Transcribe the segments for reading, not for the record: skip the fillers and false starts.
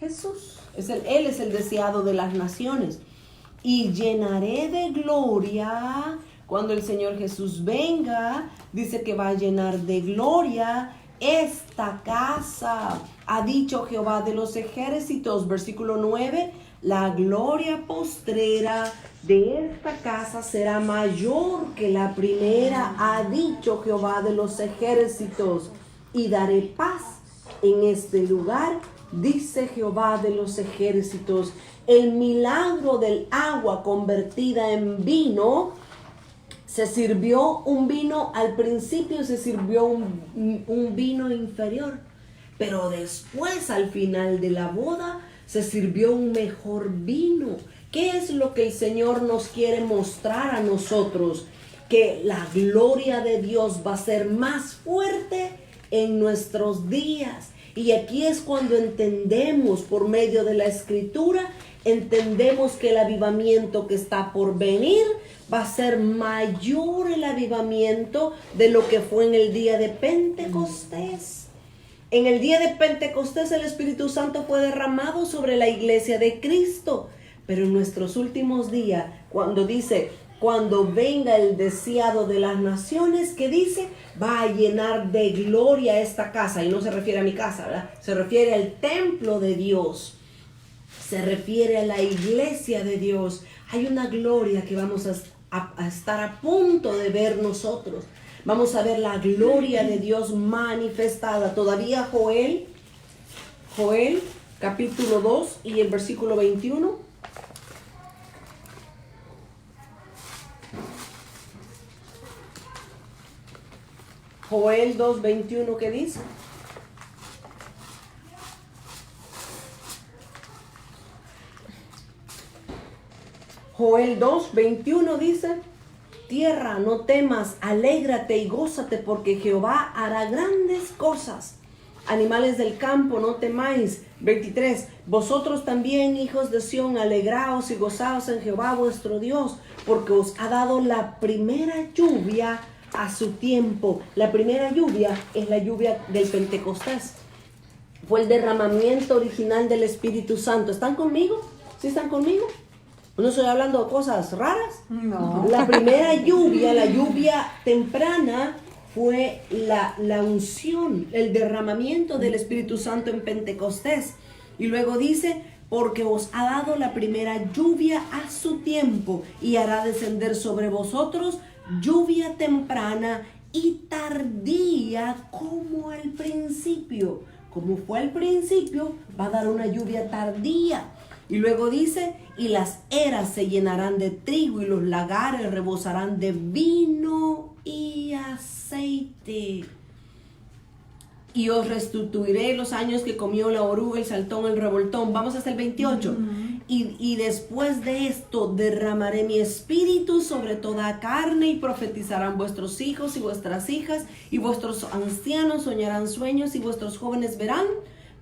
Jesús. Él es el deseado de las naciones. Y llenaré de gloria, cuando el Señor Jesús venga, dice que va a llenar de gloria esta casa. Ha dicho Jehová de los ejércitos, versículo 9, la gloria postrera de esta casa será mayor que la primera, ha dicho Jehová de los ejércitos, y daré paz en este lugar, dice Jehová de los ejércitos. El milagro del agua convertida en vino, se sirvió un vino, al principio se sirvió un vino inferior, pero después al final de la boda se sirvió un mejor vino. ¿Qué es lo que el Señor nos quiere mostrar a nosotros? Que la gloria de Dios va a ser más fuerte en nuestros días. Y aquí es cuando entendemos, por medio de la Escritura, entendemos que el avivamiento que está por venir va a ser mayor, el avivamiento de lo que fue en el día de Pentecostés. En el día de Pentecostés el Espíritu Santo fue derramado sobre la iglesia de Cristo. Pero en nuestros últimos días, cuando dice, cuando venga el deseado de las naciones, que dice, va a llenar de gloria esta casa. Y no se refiere a mi casa, ¿verdad? Se refiere al templo de Dios. Se refiere a la iglesia de Dios. Hay una gloria que vamos a estar a punto de ver nosotros. Vamos a ver la gloria de Dios manifestada. Todavía Joel capítulo 2 y el versículo 21. Joel 2:21, ¿qué dice? Joel 2:21 dice, tierra, no temas, alégrate y gózate, porque Jehová hará grandes cosas. Animales del campo, no temáis. 23, vosotros también, hijos de Sión, alegraos y gozaos en Jehová vuestro Dios, porque os ha dado la primera lluvia a su tiempo. La primera lluvia es la lluvia del Pentecostés. Fue el derramamiento original del Espíritu Santo. ¿Están conmigo? ¿Sí están conmigo? ¿No estoy hablando de cosas raras? No. La primera lluvia, la lluvia temprana, fue la unción, el derramamiento del Espíritu Santo en Pentecostés. Y luego dice, porque os ha dado la primera lluvia a su tiempo, y hará descender sobre vosotros lluvia temprana y tardía como al principio. Como fue al principio, va a dar una lluvia tardía. Y luego dice, y las eras se llenarán de trigo y los lagares rebosarán de vino y aceite. Y os restituiré los años que comió la oruga, el saltón, el revoltón. Vamos hasta el 28. Y después de esto derramaré mi espíritu sobre toda carne, y profetizarán vuestros hijos y vuestras hijas, y vuestros ancianos soñarán sueños, y vuestros jóvenes verán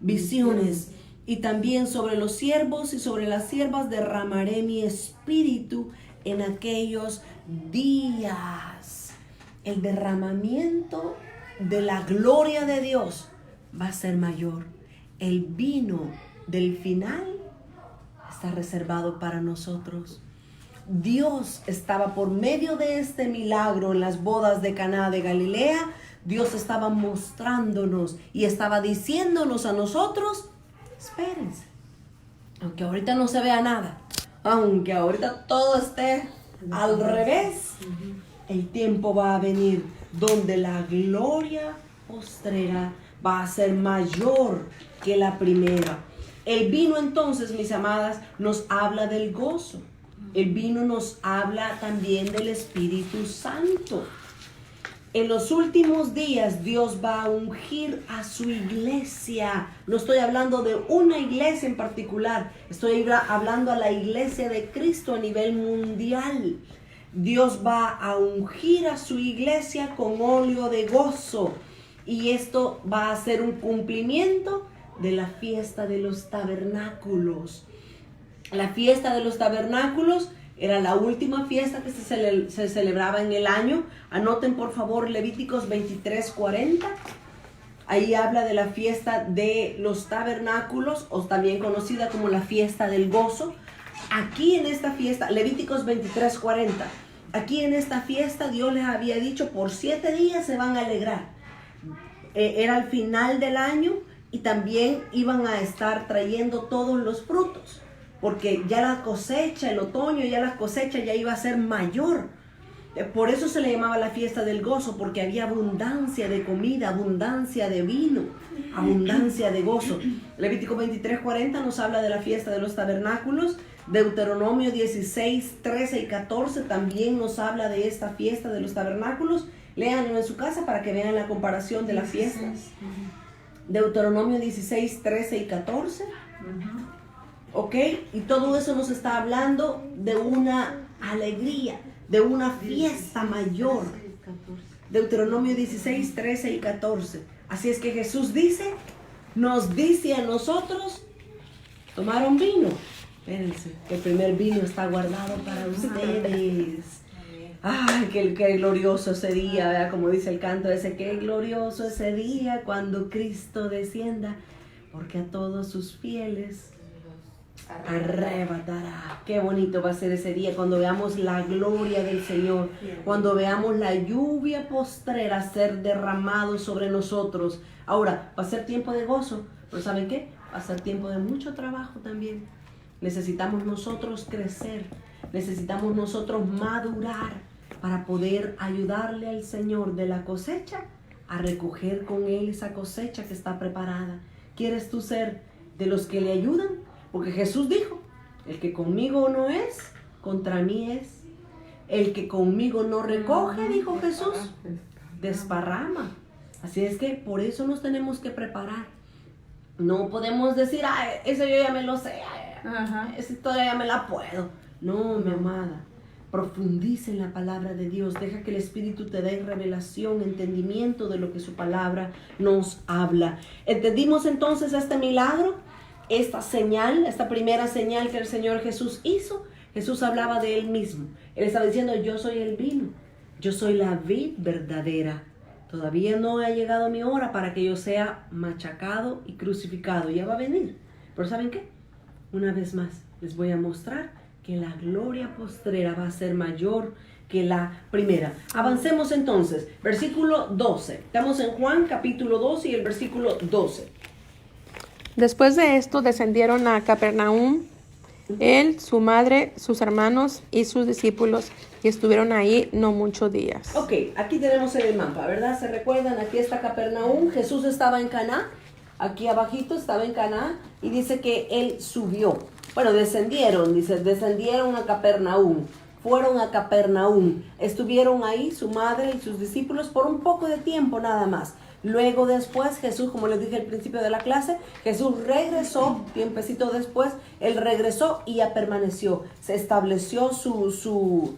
visiones. Y también sobre los siervos y sobre las siervas derramaré mi espíritu en aquellos días. El derramamiento de la gloria de Dios va a ser mayor. El vino del final está reservado para nosotros. Dios estaba por medio de este milagro en las bodas de Caná de Galilea. Dios estaba mostrándonos y estaba diciéndonos a nosotros, espérense, aunque ahorita no se vea nada, aunque ahorita todo esté al revés, el tiempo va a venir donde la gloria postrera va a ser mayor que la primera. El vino entonces, mis amadas, nos habla del gozo. El vino nos habla también del Espíritu Santo. En los últimos días Dios va a ungir a su iglesia. No estoy hablando de una iglesia en particular. Estoy hablando a la iglesia de Cristo a nivel mundial. Dios va a ungir a su iglesia con óleo de gozo. Y esto va a ser un cumplimiento de la fiesta de los tabernáculos. La fiesta de los tabernáculos era la última fiesta que se celebraba en el año. Anoten por favor Levíticos 23:40. Ahí habla de la fiesta de los tabernáculos, o también conocida como la fiesta del gozo. Aquí en esta fiesta, Levíticos 23:40, aquí en esta fiesta Dios les había dicho, por 7 días se van a alegrar. Era el final del año y también iban a estar trayendo todos los frutos, porque ya la cosecha, el otoño, ya la cosecha ya iba a ser mayor. Por eso se le llamaba la fiesta del gozo, porque había abundancia de comida, abundancia de vino, abundancia de gozo. Levítico 23:40 nos habla de la fiesta de los tabernáculos. Deuteronomio 16, 13 y 14 también nos habla de esta fiesta de los tabernáculos. Léanlo en su casa para que vean la comparación de las fiestas. Deuteronomio 16, 13 y 14. ¿Ok? Y todo eso nos está hablando de una alegría, de una fiesta mayor. Deuteronomio 16, 13 y 14. Así es que Jesús nos dice a nosotros, ¿tomaron vino? Espérense, que el primer vino está guardado para ustedes. Ay, qué glorioso ese día, ¿verdad? Como dice el canto ese, qué glorioso ese día cuando Cristo descienda, porque a todos sus fieles arrebatará. Qué bonito va a ser ese día cuando veamos la gloria del Señor, cuando veamos la lluvia postrera ser derramado sobre nosotros. Ahora, va a ser tiempo de gozo, pero ¿saben qué? Va a ser tiempo de mucho trabajo también. Necesitamos nosotros crecer, necesitamos nosotros madurar para poder ayudarle al Señor de la cosecha a recoger con Él esa cosecha que está preparada. ¿Quieres tú ser de los que le ayudan? Porque Jesús dijo, el que conmigo no es, contra mí es. El que conmigo no recoge, dijo Jesús, desparrama. Así es que por eso nos tenemos que preparar. No podemos decir, eso yo ya me lo sé, esa historia ya me la puedo. No, mi amada, profundice en la palabra de Dios. Deja que el Espíritu te dé revelación, entendimiento de lo que su palabra nos habla. ¿Entendimos entonces este milagro? Esta señal, esta primera señal que el Señor Jesús hizo. Jesús hablaba de Él mismo. Él estaba diciendo, yo soy el vino, yo soy la vid verdadera. Todavía no ha llegado mi hora para que yo sea machacado y crucificado. Ya va a venir. Pero ¿saben qué? Una vez más les voy a mostrar que la gloria postrera va a ser mayor que la primera. Avancemos entonces. Versículo 12. Estamos en Juan capítulo 12 y el versículo 12. Después de esto descendieron a Capernaum, él, su madre, sus hermanos y sus discípulos, y estuvieron ahí no muchos días. Ok, aquí tenemos el mapa, ¿verdad? ¿Se recuerdan? Aquí está Capernaum, Jesús estaba en Caná, aquí abajito estaba en Caná, y dice que él subió. Bueno, descendieron a Capernaum, fueron a Capernaum, estuvieron ahí su madre y sus discípulos por un poco de tiempo nada más. Luego después Jesús, como les dije al principio de la clase, Jesús regresó, tiempecito después, Él regresó y ya permaneció. Se estableció su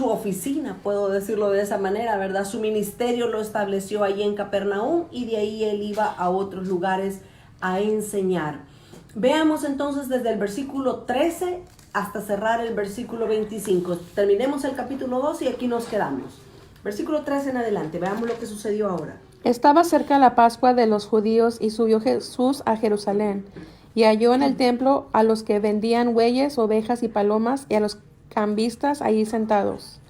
oficina, puedo decirlo de esa manera, ¿verdad? Su ministerio lo estableció allí en Capernaum y de ahí Él iba a otros lugares a enseñar. Veamos entonces desde el versículo 13 hasta cerrar el versículo 25. Terminemos el capítulo 2 y aquí nos quedamos. Versículo 13 en adelante, veamos lo que sucedió ahora. Estaba cerca la Pascua de los judíos y subió Jesús a Jerusalén y halló en el templo a los que vendían bueyes, ovejas y palomas y a los cambistas allí sentados.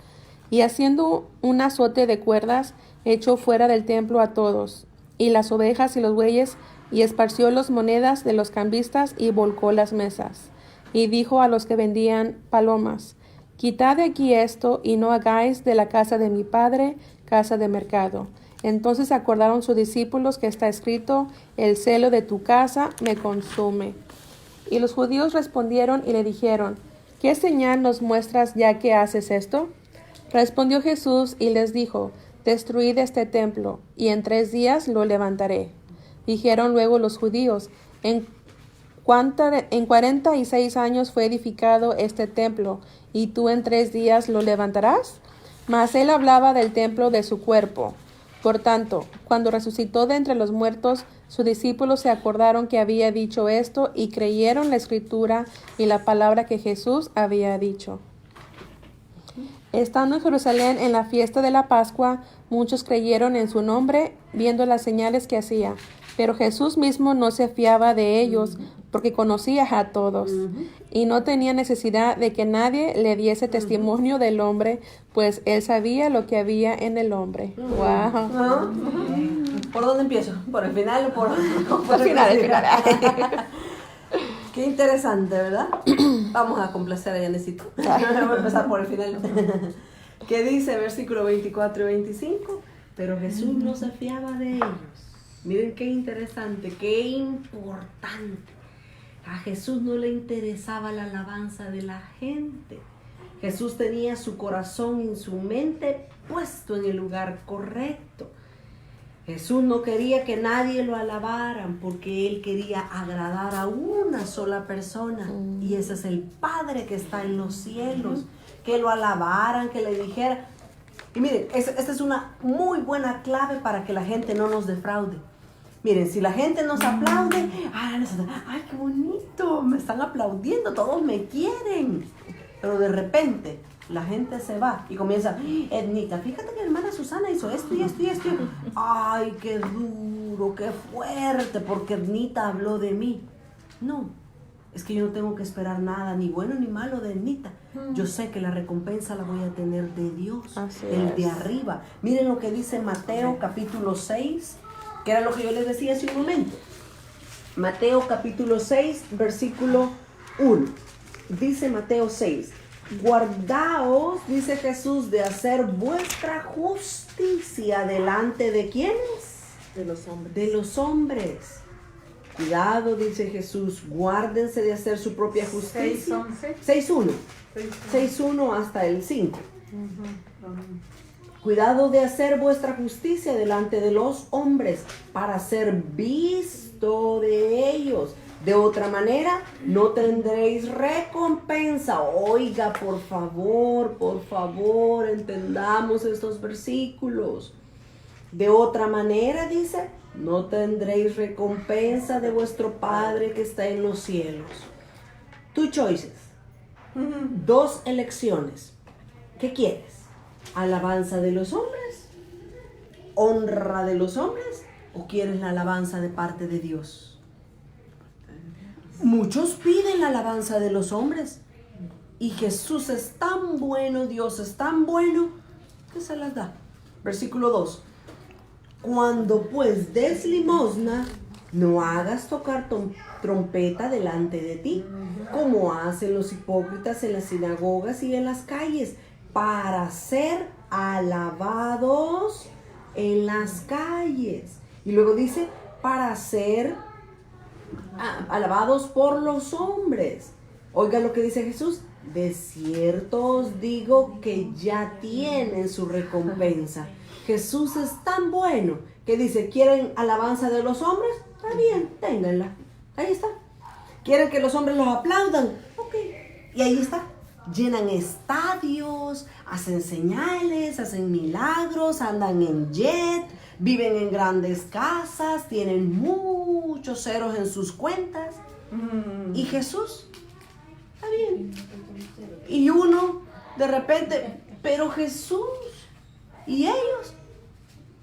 Y haciendo un azote de cuerdas, echó fuera del templo a todos, y las ovejas y los bueyes, y esparció las monedas de los cambistas y volcó las mesas. Y dijo a los que vendían palomas, quitad de aquí esto y no hagáis de la casa de mi padre casa de mercado. Entonces acordaron sus discípulos que está escrito, el celo de tu casa me consume. Y los judíos respondieron y le dijeron, ¿qué señal nos muestras ya que haces esto? Respondió Jesús y les dijo, destruid este templo, y en 3 días lo levantaré. Dijeron luego los judíos, en 46 años fue edificado este templo, y tú en 3 días lo levantarás. Mas él hablaba del templo de su cuerpo. Por tanto, cuando resucitó de entre los muertos, sus discípulos se acordaron que había dicho esto y creyeron la escritura y la palabra que Jesús había dicho. Estando en Jerusalén en la fiesta de la Pascua, muchos creyeron en su nombre, viendo las señales que hacía. Pero Jesús mismo no se fiaba de ellos, porque conocía a todos, y no tenía necesidad de que nadie le diese testimonio del hombre, pues él sabía lo que había en el hombre. Wow. ¿No? ¿Por dónde empiezo? ¿Por el final o por el final? Qué interesante, ¿verdad? Vamos a complacer a Yanecito. Voy a empezar por el final. ¿Qué dice versículo 24 y 25? Pero Jesús no se fiaba de ellos. Miren qué interesante, qué importante. A Jesús no le interesaba la alabanza de la gente. Jesús tenía su corazón y su mente puesto en el lugar correcto. Jesús no quería que nadie lo alabaran porque Él quería agradar a una sola persona. Y ese es el Padre que está en los cielos. Que lo alabaran, que le dijeran. Y miren, esta es una muy buena clave para que la gente no nos defraude. Miren, si la gente nos aplaude, ay, qué bonito, me están aplaudiendo, todos me quieren. Pero de repente la gente se va y comienza, Ednita, fíjate que mi hermana Susana hizo esto y esto y esto. Ay, qué duro, qué fuerte, porque Ednita habló de mí. No, es que yo no tengo que esperar nada, ni bueno ni malo de Ednita. Yo sé que la recompensa la voy a tener de Dios, de arriba. Miren lo que dice Mateo capítulo 6, que era lo que yo les decía hace un momento. Mateo capítulo 6, versículo 1. Dice Mateo 6, guardaos, dice Jesús, de hacer vuestra justicia delante de ¿quiénes? De los hombres. De los hombres. Cuidado, dice Jesús, guárdense de hacer su propia justicia. 6.1. 6.1 hasta el 5. Cuidado de hacer vuestra justicia delante de los hombres para ser visto de ellos. De otra manera, no tendréis recompensa. Oiga, por favor, entendamos estos versículos. De otra manera, dice, no tendréis recompensa de vuestro Padre que está en los cielos. Two choices. 2 elecciones. ¿Qué quieres? ¿Alabanza de los hombres? ¿Honra de los hombres? ¿O quieres la alabanza de parte de Dios? Muchos piden la alabanza de los hombres. Y Jesús es tan bueno, Dios es tan bueno, que se las da. Versículo 2. Cuando pues des limosna, no hagas tocar trompeta delante de ti, como hacen los hipócritas en las sinagogas y en las calles, para ser alabados en las calles. Y luego dice, para ser alabados por los hombres. Oiga lo que dice Jesús. De cierto os digo que ya tienen su recompensa. Jesús es tan bueno que dice, ¿quieren alabanza de los hombres? Está bien, ténganla. Ahí está. ¿Quieren que los hombres los aplaudan? Ok. Y ahí está. Llenan estadios, hacen señales, hacen milagros, andan en jet, viven en grandes casas, tienen muchos ceros en sus cuentas. Y Jesús, está bien. Y uno, de repente, pero Jesús, y ellos,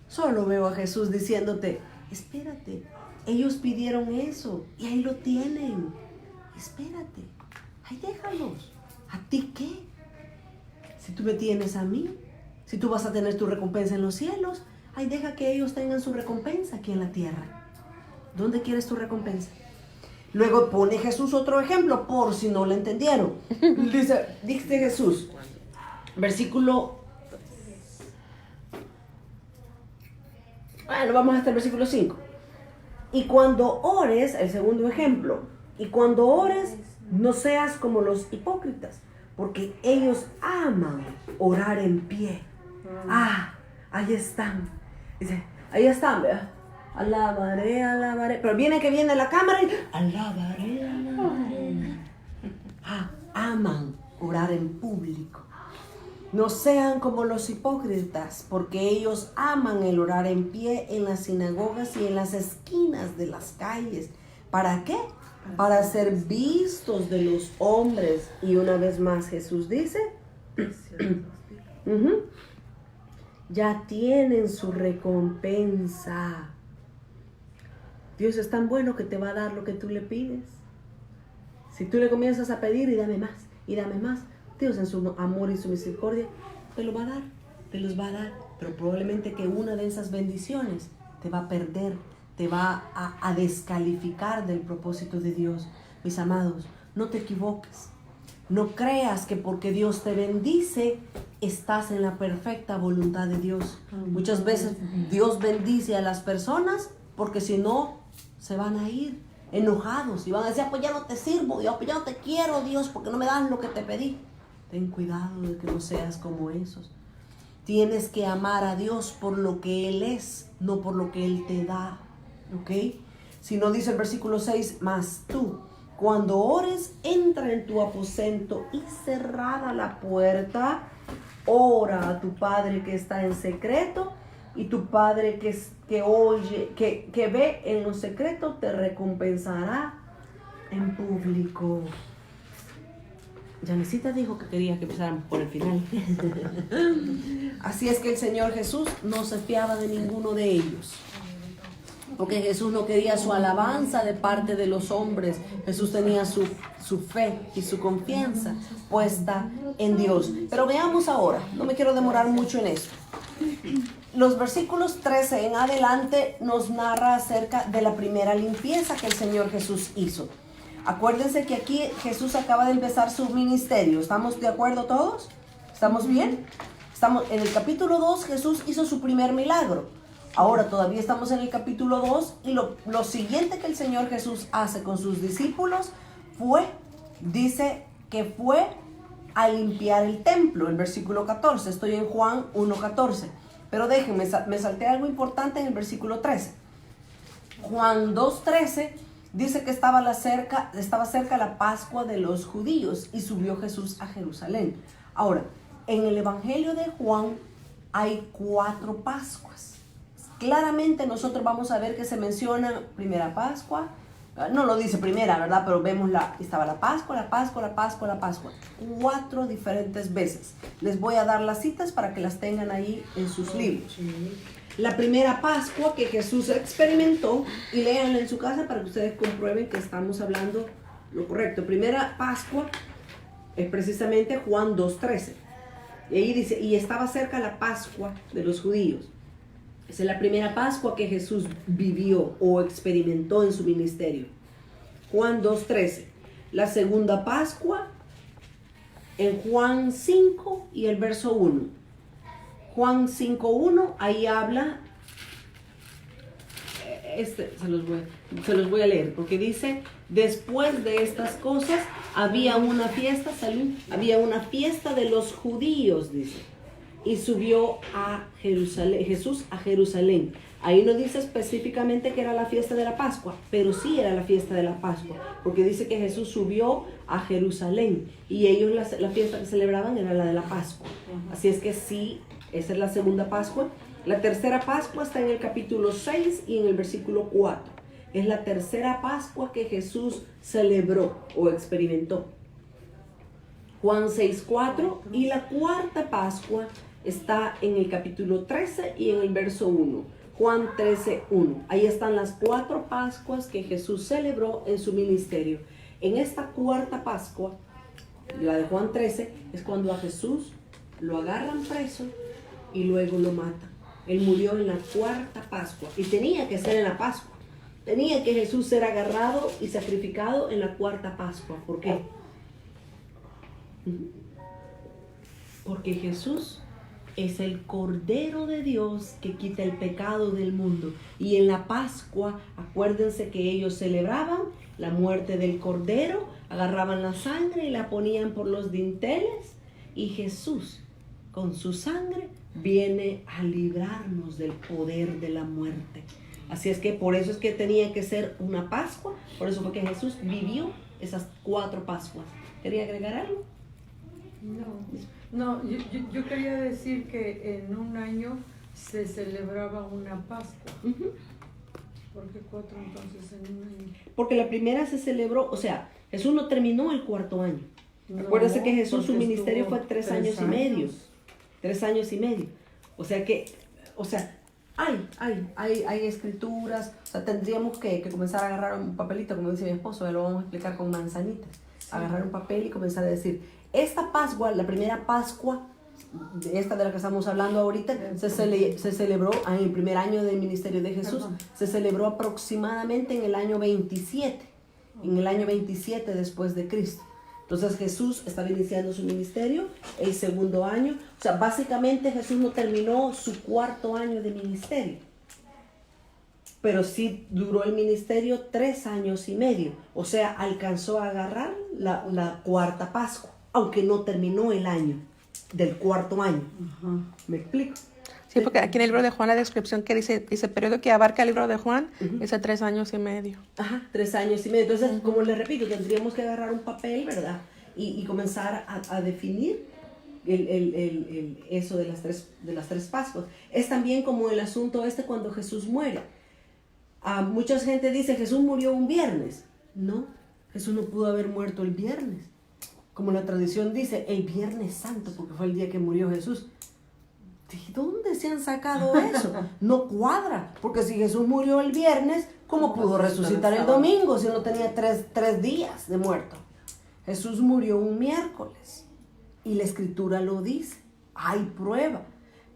solo veo a Jesús diciéndote, espérate, ellos pidieron eso y ahí lo tienen. Espérate, ahí déjalos. ¿A ti qué? Si tú me tienes a mí, si tú vas a tener tu recompensa en los cielos, ahí deja que ellos tengan su recompensa aquí en la tierra. ¿Dónde quieres tu recompensa? Luego pone Jesús otro ejemplo, por si no lo entendieron. Dice Jesús, versículo... Bueno, vamos hasta el versículo 5. Y cuando ores, el segundo ejemplo, y cuando ores, no seas como los hipócritas, porque ellos aman orar en pie. Ahí están. Dice, ahí están, ¿verdad? Alabaré. Pero viene la cámara y alabaré. Aman orar en público. No sean como los hipócritas, porque ellos aman el orar en pie en las sinagogas y en las esquinas de las calles. ¿Para qué? Para ser vistos de los hombres. Y una vez más Jesús dice, Ujú. Ya tienen su recompensa. Dios es tan bueno que te va a dar lo que tú le pides. Si tú le comienzas a pedir y dame más, Dios en su amor y su misericordia te lo va a dar, te los va a dar. Pero probablemente que una de esas bendiciones te va a perder, te va a descalificar del propósito de Dios. Mis amados, no te equivoques. No creas que porque Dios te bendice, estás en la perfecta voluntad de Dios. Muchas veces Dios bendice a las personas porque si no, se van a ir enojados y van a decir, pues ya no te sirvo, Dios, pues ya no te quiero, Dios, porque no me das lo que te pedí. Ten cuidado de que no seas como esos. Tienes que amar a Dios por lo que Él es, no por lo que Él te da. ¿Ok? Si no dice el versículo 6, mas tú, cuando ores, entra en tu aposento y cerrada la puerta, ora a tu Padre que está en secreto, y tu Padre que oye, que ve en lo secreto, te recompensará en público. Janesita dijo que quería que empezáramos por el final. Así es que el Señor Jesús no se fiaba de ninguno de ellos. Porque Jesús no quería su alabanza de parte de los hombres. Jesús tenía su fe y su confianza puesta en Dios. Pero veamos ahora, no me quiero demorar mucho en esto. Los versículos 13 en adelante nos narra acerca de la primera limpieza que el Señor Jesús hizo. Acuérdense que aquí Jesús acaba de empezar su ministerio. ¿Estamos de acuerdo todos? ¿Estamos bien? Estamos en el capítulo 2, Jesús hizo su primer milagro. Ahora todavía estamos en el capítulo 2 y lo siguiente que el Señor Jesús hace con sus discípulos dice que fue a limpiar el templo, el versículo 14. Estoy en Juan 1:14. Pero déjenme, me salté algo importante en el versículo 13. Juan 2:13 dice que estaba cerca la Pascua de los judíos y subió Jesús a Jerusalén. Ahora, en el Evangelio de Juan hay 4 Pascuas. Claramente nosotros vamos a ver que se menciona primera Pascua. No lo dice primera, ¿verdad? Pero vemos estaba la Pascua, la Pascua, la Pascua, la Pascua. 4 diferentes veces. Les voy a dar las citas para que las tengan ahí en sus libros. La primera Pascua que Jesús experimentó, y léanla en su casa para que ustedes comprueben que estamos hablando lo correcto. Primera Pascua es precisamente Juan 2:13. Y ahí dice, y estaba cerca la Pascua de los judíos. Esa es la primera Pascua que Jesús vivió o experimentó en su ministerio. Juan 2:13. La segunda Pascua en Juan 5 y el verso 1. Juan 5:1, ahí habla, se los voy a leer, porque dice, después de estas cosas había una fiesta, había una fiesta de los judíos, dice. Y subió a Jerusalén, Jesús a Jerusalén. Ahí no dice específicamente que era la fiesta de la Pascua, pero sí era la fiesta de la Pascua, porque dice que Jesús subió a Jerusalén y ellos la fiesta que celebraban era la de la Pascua. Así es que sí, esa es la segunda Pascua. La tercera Pascua está en el capítulo 6 y en el versículo 4. Es la tercera Pascua que Jesús celebró o experimentó. Juan 6:4, y la cuarta Pascua está en el capítulo 13 y en el verso 1. Juan 13:1. Ahí están las 4 Pascuas que Jesús celebró en su ministerio. En esta cuarta Pascua, la de Juan 13, es cuando a Jesús lo agarran preso y luego lo matan. Él murió en la cuarta Pascua y tenía que ser en la Pascua. Tenía que Jesús ser agarrado y sacrificado en la cuarta Pascua. ¿Por qué? Porque Jesús es el Cordero de Dios que quita el pecado del mundo. Y en la Pascua, acuérdense que ellos celebraban la muerte del Cordero, agarraban la sangre y la ponían por los dinteles. Y Jesús, con su sangre, viene a librarnos del poder de la muerte. Así es que por eso es que tenía que ser una Pascua. Por eso fue que Jesús vivió esas 4 Pascuas. ¿Quería agregar algo? No, yo quería decir que en un año se celebraba una Pascua. ¿Por qué 4 entonces en un año? Porque la primera se celebró, o sea, Jesús no terminó el 4º año. No, Acuérdense que Jesús, su ministerio fue 3 años y medio. 3 años y medio. O sea que, hay escrituras, o sea, tendríamos que comenzar a agarrar un papelito, como dice mi esposo, lo vamos a explicar con manzanitas. Agarrar un papel y comenzar a decir, esta Pascua, la primera Pascua, esta de la que estamos hablando ahorita, se celebró en el primer año del ministerio de Jesús, se celebró aproximadamente en el año 27, después de Cristo. Entonces Jesús estaba iniciando su ministerio el segundo año, o sea, básicamente Jesús no terminó su 4º año de ministerio, pero sí duró el ministerio 3 años y medio, o sea, alcanzó a agarrar la 4ª Pascua, aunque no terminó el año del 4º año. ¿Me explico? Sí, porque aquí en el libro de Juan la descripción que dice periodo que abarca el libro de Juan es de 3 años y medio. 3 años y medio. Entonces, como les repito, tendríamos que agarrar un papel, ¿verdad? Y comenzar a definir eso de las tres Pascuas. Es también como el asunto cuando Jesús muere. Mucha gente dice, Jesús murió un viernes. No, Jesús no pudo haber muerto el viernes. Como la tradición dice, el Viernes Santo, porque fue el día que murió Jesús. ¿De dónde se han sacado eso? No cuadra, porque si Jesús murió el viernes, ¿cómo pudo resucitar el domingo si no tenía tres días de muerto? Jesús murió un miércoles y la Escritura lo dice. Hay prueba.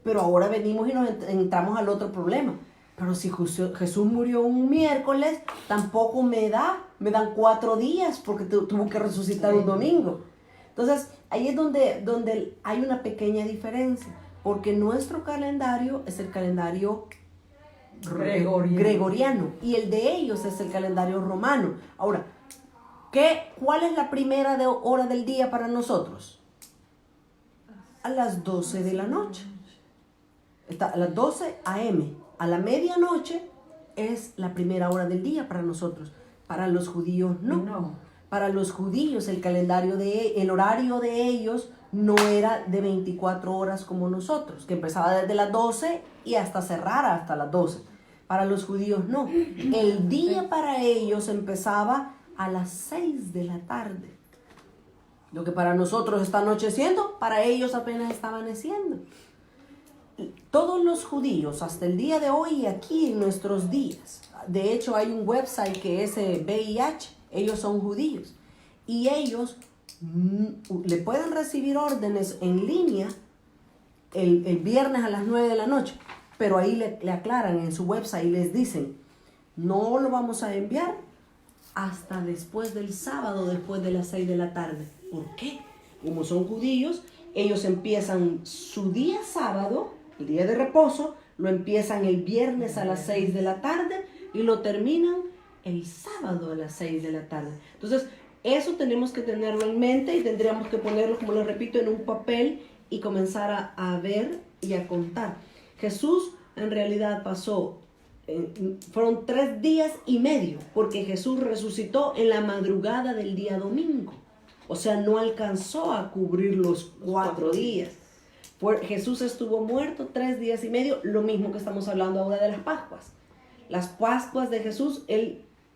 Pero ahora venimos y nos entramos al otro problema. Pero si Jesús murió un miércoles, tampoco me dan 4 días porque tuvo que resucitar un domingo. Entonces, ahí es donde hay una pequeña diferencia. Porque nuestro calendario es el calendario gregoriano y el de ellos es el calendario romano. Ahora, ¿cuál es la primera hora del día para nosotros? A las 12 de la noche. A las 12 a.m. A la medianoche es la primera hora del día para nosotros. Para los judíos no. Para los judíos el horario de ellos no era de 24 horas como nosotros, que empezaba desde las 12 y hasta cerrar hasta las 12. Para los judíos no. El día para ellos empezaba a las 6 de la tarde. Lo que para nosotros está anocheciendo, para ellos apenas está amaneciendo. Todos los judíos, hasta el día de hoy, aquí en nuestros días, de hecho hay un website que es VIH, ellos son judíos, y ellos le pueden recibir órdenes en línea el viernes a las 9 de la noche, pero ahí le aclaran en su website y les dicen, no lo vamos a enviar hasta después del sábado, después de las 6 de la tarde. ¿Por qué? Como son judíos, ellos empiezan su día sábado, el día de reposo, lo empiezan el viernes a las 6 de la tarde y lo terminan el sábado a las 6 de la tarde. Entonces, eso tenemos que tenerlo en mente y tendríamos que ponerlo, como lo repito, en un papel y comenzar a ver y a contar. Jesús en realidad fueron 3 días y medio, porque Jesús resucitó en la madrugada del día domingo. O sea, no alcanzó a cubrir los 4 días. Jesús estuvo muerto 3 días y medio, lo mismo que estamos hablando ahora de las Pascuas. Las Pascuas de Jesús,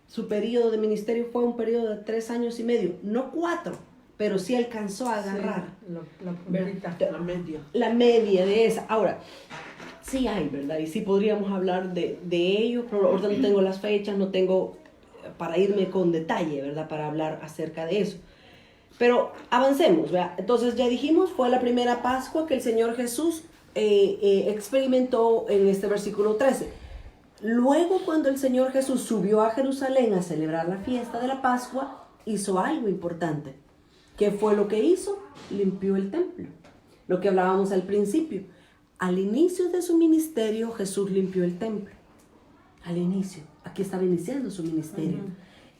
su periodo de ministerio fue un periodo de 3 años y medio, no 4, pero sí alcanzó a agarrar la media de esa. Ahora, sí hay, ¿verdad? Y sí podríamos hablar de ello, pero ahorita no tengo las fechas, no tengo para irme con detalle, ¿verdad? Para hablar acerca de eso. Pero avancemos, ¿verdad? Entonces ya dijimos, fue la primera Pascua que el Señor Jesús experimentó en este versículo 13. Luego, cuando el Señor Jesús subió a Jerusalén a celebrar la fiesta de la Pascua, hizo algo importante. ¿Qué fue lo que hizo? Limpió el templo. Lo que hablábamos al principio. Al inicio de su ministerio, Jesús limpió el templo. Al inicio. Aquí estaba iniciando su ministerio.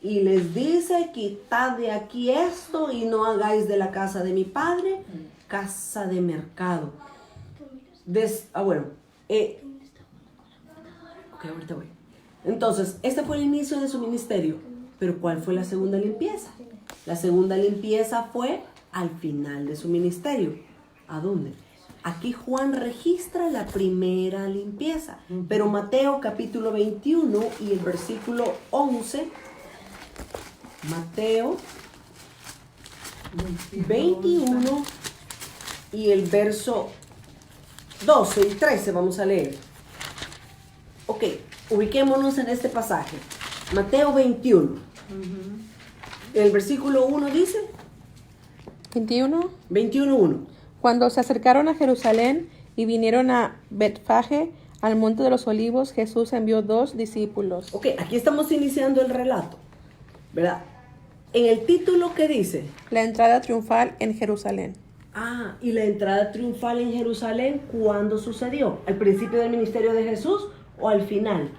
Y les dice, quitad de aquí esto y no hagáis de la casa de mi padre casa de mercado. Ahorita voy. Entonces, este fue el inicio de su ministerio. Pero ¿cuál fue la segunda limpieza? La segunda limpieza fue al final de su ministerio. ¿A dónde? Aquí Juan registra la primera limpieza. Pero Mateo capítulo 21 y el versículo 11. Mateo 21 y el verso 12 y 13 vamos a leer. Ok, ubiquémonos en este pasaje. Mateo 21. El versículo 1 dice. 21. 21:1. Cuando se acercaron a Jerusalén y vinieron a Betfage, al monte de los olivos, Jesús envió 2 discípulos. Ok, aquí estamos iniciando el relato, ¿verdad? En el título, ¿qué dice? La entrada triunfal en Jerusalén. Ah, y la entrada triunfal en Jerusalén, ¿cuándo sucedió? ¿Al principio del ministerio de Jesús o al final?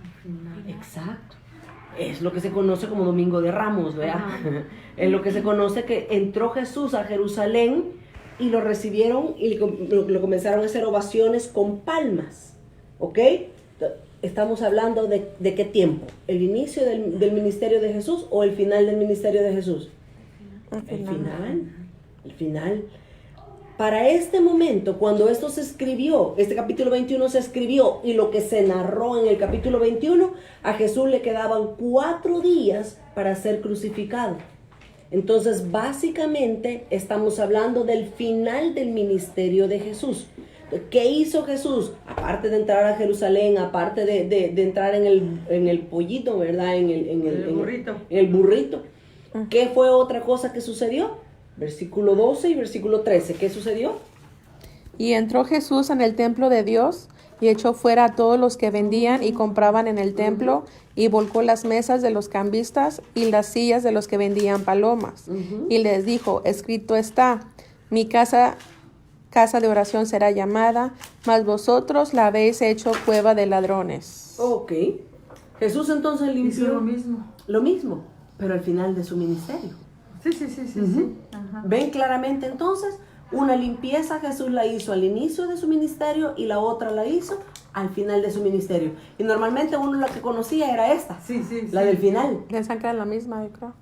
Al final. Exacto. Es lo que se conoce como Domingo de Ramos, ¿verdad? Es lo que se conoce que entró Jesús a Jerusalén y lo recibieron y lo comenzaron a hacer ovaciones con palmas. ¿Ok? Estamos hablando de qué tiempo. ¿El inicio del ministerio de Jesús o el final del ministerio de Jesús? El final. Para este momento, cuando esto se escribió, este capítulo 21 se escribió y lo que se narró en el capítulo 21, a Jesús le quedaban 4 días para ser crucificado. Entonces, básicamente, estamos hablando del final del ministerio de Jesús. ¿Qué hizo Jesús? Aparte de entrar a Jerusalén, aparte de entrar en el pollito, ¿verdad? En el burrito. ¿Qué fue otra cosa que sucedió? Versículo 12 y versículo 13. ¿Qué sucedió? Y entró Jesús en el templo de Dios y echó fuera a todos los que vendían y compraban en el templo y volcó las mesas de los cambistas y las sillas de los que vendían palomas. Y les dijo, escrito está, mi casa de oración será llamada, mas vosotros la habéis hecho cueva de ladrones. Ok. Jesús entonces limpió Hizo lo mismo. Lo mismo, pero al final de su ministerio. Sí. Ajá. Ven claramente entonces, una limpieza Jesús la hizo al inicio de su ministerio y la otra la hizo al final de su ministerio. Y normalmente uno la que conocía era esta, Sí. la del final. Pensaban que era la misma, yo creo.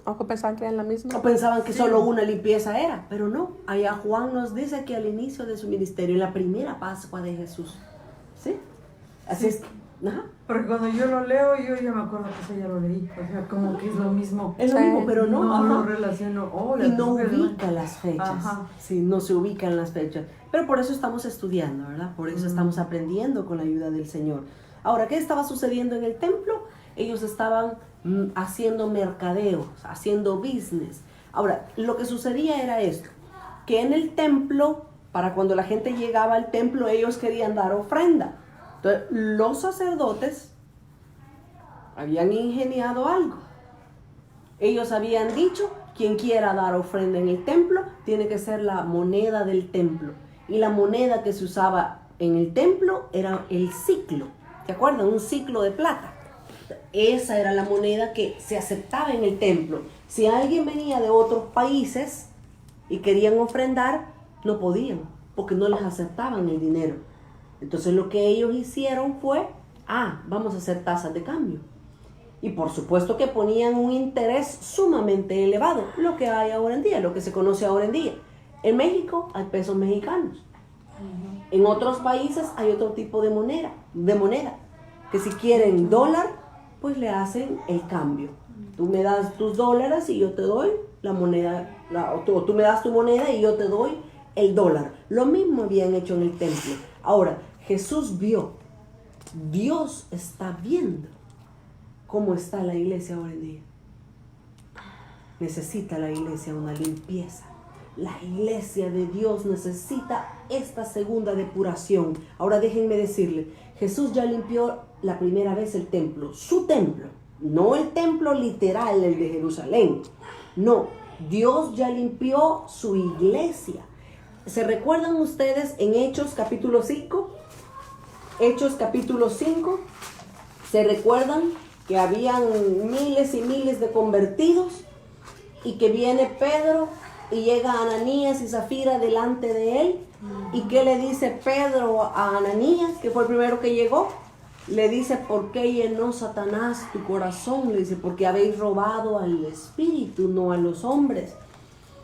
Ojo, pensaban que era la misma. O pensaban que solo una limpieza era, pero no. Allá Juan nos dice que al inicio de su ministerio, en la primera Pascua de Jesús. ¿Sí? Así es. Ajá. Porque cuando yo lo leo, yo ya me acuerdo que eso ya lo leí. O sea, como que es lo mismo. Es lo mismo, pero no. No ajá. lo relaciono. Y no ubica las fechas. Ajá. Sí, no se ubican las fechas. Pero por eso estamos estudiando, ¿verdad? Por eso estamos aprendiendo con la ayuda del Señor. Ahora, ¿qué estaba sucediendo en el templo? Ellos estaban haciendo mercadeos, haciendo business. Ahora, lo que sucedía era esto, que en el templo, para cuando la gente llegaba al templo, ellos querían dar ofrenda. Entonces, los sacerdotes habían ingeniado algo. Ellos habían dicho, quien quiera dar ofrenda en el templo, tiene que ser la moneda del templo. Y la moneda que se usaba en el templo era el siclo. ¿Se acuerdan? Un siclo de plata. Esa era la moneda que se aceptaba en el templo. Si alguien venía de otros países y querían ofrendar, no podían, porque no les aceptaban el dinero. Entonces lo que ellos hicieron fue, vamos a hacer tasas de cambio. Y por supuesto que ponían un interés sumamente elevado, lo que hay ahora en día, lo que se conoce ahora en día. En México hay pesos mexicanos. En otros países hay otro tipo de moneda, que si quieren dólar, pues le hacen el cambio. Tú me das tus dólares y yo te doy la moneda, o tú me das tu moneda y yo te doy el dólar. Lo mismo habían hecho en el templo. Ahora, Jesús vio, Dios está viendo cómo está la iglesia ahora en día. Necesita la iglesia una limpieza. La iglesia de Dios necesita esta segunda depuración. Ahora déjenme decirle, Jesús ya limpió la primera vez el templo, su templo, no el templo literal, el de Jerusalén. No, Dios ya limpió su iglesia. ¿Se recuerdan ustedes en Hechos capítulo 5? Hechos capítulo 5, ¿se recuerdan que habían miles y miles de convertidos y que viene Pedro y llega Ananías y Zafira delante de él? ¿Y qué le dice Pedro a Ananías, que fue el primero que llegó? Le dice, ¿por qué llenó Satanás tu corazón? Le dice, porque habéis robado al Espíritu, no a los hombres.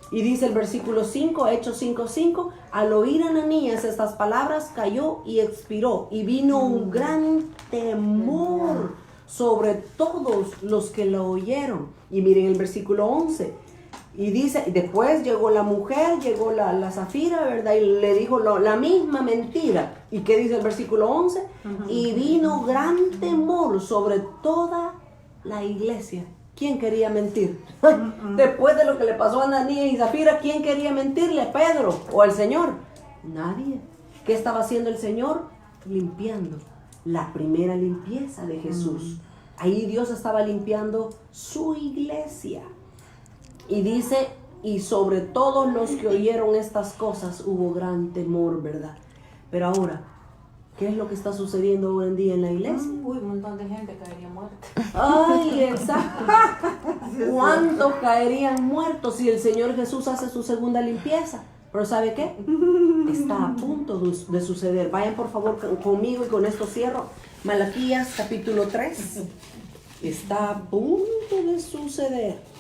Y dice el versículo 5, Hechos 5:5, al oír Ananías estas palabras, cayó y expiró. Y vino un gran temor sobre todos los que lo oyeron. Y miren el versículo 11. Y dice, después llegó la mujer, llegó la Zafira, ¿verdad? Y le dijo la misma mentira. ¿Y qué dice el versículo 11? Y vino gran temor sobre toda la iglesia. ¿Quién quería mentir? Después de lo que le pasó a Ananías y Zafira, ¿quién quería mentirle? ¿Pedro o el Señor? Nadie. ¿Qué estaba haciendo el Señor? Limpiando. La primera limpieza de Jesús. Ahí Dios estaba limpiando su iglesia. Y dice, y sobre todos los que oyeron estas cosas hubo gran temor, ¿verdad? Pero ahora, ¿qué es lo que está sucediendo hoy en día en la iglesia? Uy, un montón de gente caería muerta. Ay, exacto. ¿Cuántos caerían muertos si el Señor Jesús hace su segunda limpieza? Pero ¿sabe qué? Está a punto de suceder. Vayan por favor conmigo y con esto cierro. Malaquías capítulo 3. Está a punto de suceder.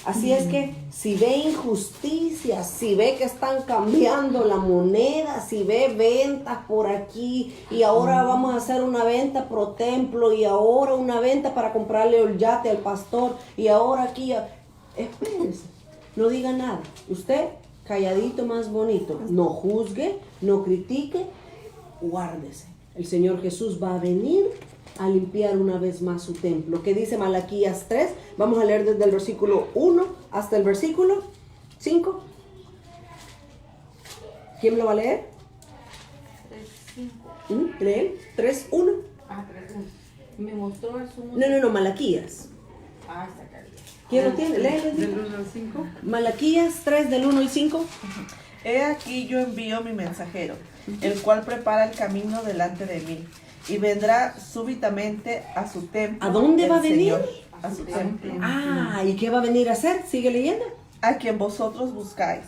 Así es que si ve injusticias, si ve que están cambiando la moneda, si ve ventas por aquí y ahora vamos a hacer una venta pro templo y ahora una venta para comprarle el yate al pastor y ahora aquí, espérense, no diga nada. Usted calladito más bonito, no juzgue, no critique, guárdese. El Señor Jesús va a venir a limpiar una vez más su templo. ¿Qué dice Malaquías 3? Vamos a leer desde el versículo 1 hasta el versículo 5. ¿Quién lo va a leer? 3:5. Lee 3:1. Ah, 3:1. Me mostró el sumo. No, Malaquías. Ah, está acá. ¿Quién lo tiene? Léelo. Del 1 al 5. Malaquías 3 del 1 y 5. He aquí yo envío mi mensajero, el cual prepara el camino delante de mí, y vendrá súbitamente a su templo. ¿A dónde el va a venir? Señor, a su templo, ¿Y qué va a venir a hacer? Sigue leyendo. a quien vosotros buscáis,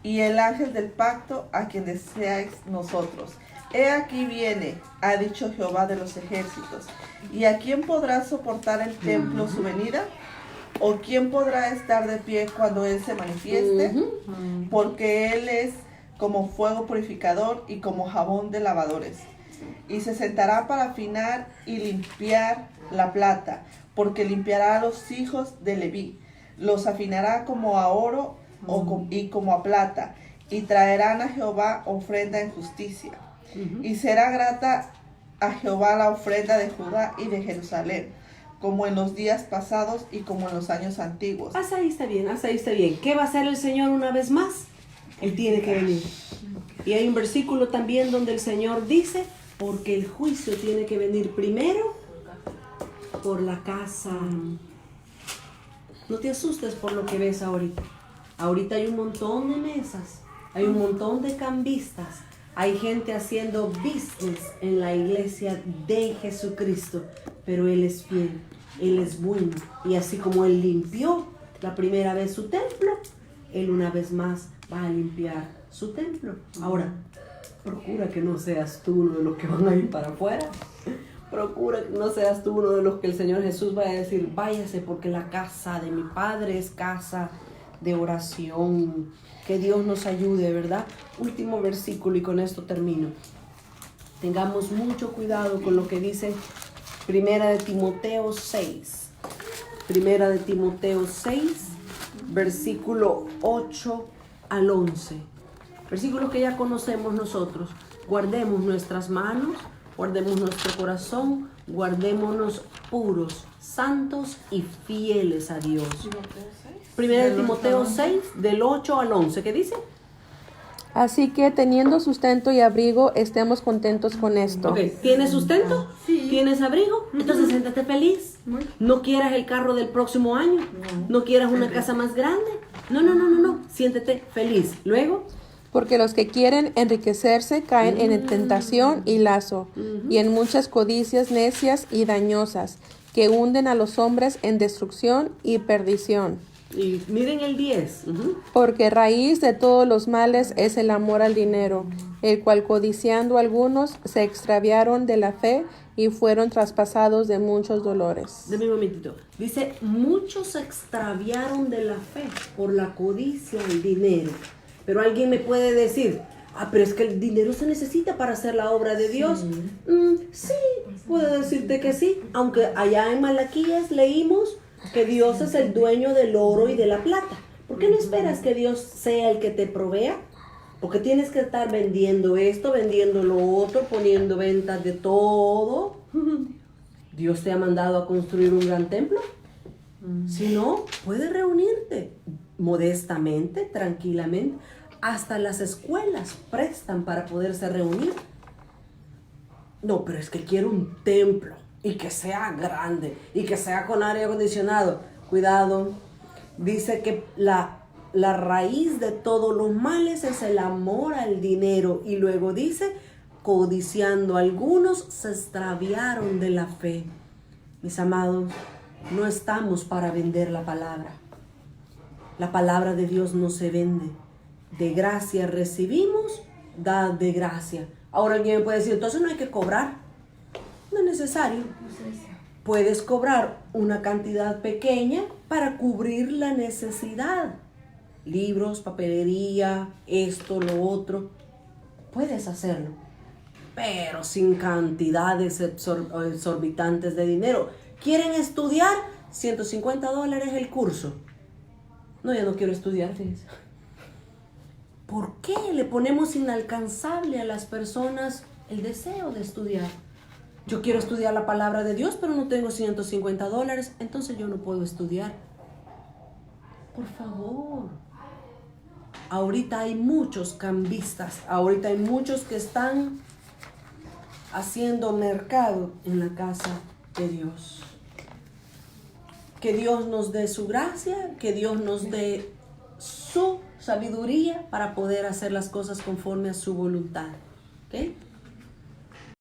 y el ángel del pacto a quien deseáis nosotros. He aquí viene, ha dicho Jehová de los ejércitos. ¿Y a quién podrá soportar el templo su venida? ¿O quién podrá estar de pie cuando él se manifieste? Porque él es como fuego purificador y como jabón de lavadores. Y se sentará para afinar y limpiar la plata, porque limpiará a los hijos de Leví. Los afinará como a oro y como a plata, y traerán a Jehová ofrenda en justicia. Y será grata a Jehová la ofrenda de Judá y de Jerusalén, como en los días pasados y como en los años antiguos. Hasta ahí está bien, hasta ahí está bien. ¿Qué va a hacer el Señor una vez más? Él tiene que venir. Y hay un versículo también donde el Señor dice, porque el juicio tiene que venir primero por la casa. No te asustes por lo que ves ahorita. Ahorita hay un montón de mesas, hay un montón de cambistas, hay gente haciendo business en la iglesia de Jesucristo, pero Él es fiel, Él es bueno. Y así como Él limpió la primera vez su templo, Él una vez más va a limpiar su templo. Ahora, procura que no seas tú uno de los que van a ir para afuera. Procura que no seas tú uno de los que el Señor Jesús va a decir, váyase porque la casa de mi Padre es casa de oración. Que Dios nos ayude, ¿verdad? Último versículo y con esto termino. Tengamos mucho cuidado con lo que dice Primera de Timoteo 6. Primera de Timoteo 6, versículo 8 al 11. Versículos que ya conocemos nosotros. Guardemos nuestras manos, guardemos nuestro corazón, guardémonos puros, santos y fieles a Dios. Primera de Timoteo 6, del 8 al 11. ¿Qué dice? Así que teniendo sustento y abrigo, estemos contentos con esto. Ok, ¿tienes sustento? Sí. ¿Tienes abrigo? Entonces siéntate feliz. ¿No quieras el carro del próximo año? ¿No quieras una casa más grande? No. Siéntete feliz. Luego, Porque los que quieren enriquecerse caen en tentación y lazo, y en muchas codicias necias y dañosas, que hunden a los hombres en destrucción y perdición. y miren el 10. Porque raíz de todos los males es el amor al dinero, el cual codiciando algunos se extraviaron de la fe y fueron traspasados de muchos dolores. Deme un momentito. Dice, muchos se extraviaron de la fe por la codicia del dinero. Pero alguien me puede decir, pero es que el dinero se necesita para hacer la obra de Dios. Sí, puedo decirte que sí. Aunque allá en Malaquías leímos que Dios es el dueño del oro y de la plata. ¿Por qué no esperas que Dios sea el que te provea? Porque tienes que estar vendiendo esto, vendiendo lo otro, poniendo ventas de todo. ¿Dios te ha mandado a construir un gran templo? Si no, puedes reunirte modestamente, tranquilamente. Hasta las escuelas prestan para poderse reunir. No, pero es que quiero un templo y que sea grande y que sea con aire acondicionado. Cuidado, dice que la raíz de todos los males es el amor al dinero. Y luego dice, codiciando algunos se extraviaron de la fe. Mis amados, no estamos para vender la palabra. La palabra de Dios no se vende. De gracia recibimos, dad de gracia. Ahora alguien puede decir, entonces no hay que cobrar. No es necesario. Puedes cobrar una cantidad pequeña para cubrir la necesidad. Libros, papelería, esto, lo otro. Puedes hacerlo, pero sin cantidades exorbitantes de dinero. ¿Quieren estudiar? $150 el curso. No, ya no quiero estudiar, fíjense. ¿Por qué le ponemos inalcanzable a las personas el deseo de estudiar? Yo quiero estudiar la palabra de Dios, pero no tengo $150, entonces yo no puedo estudiar. Por favor. Ahorita hay muchos cambistas, ahorita hay muchos que están haciendo mercado en la casa de Dios. Que Dios nos dé su gracia, que Dios nos dé su sabiduría para poder hacer las cosas conforme a su voluntad. ¿Ok?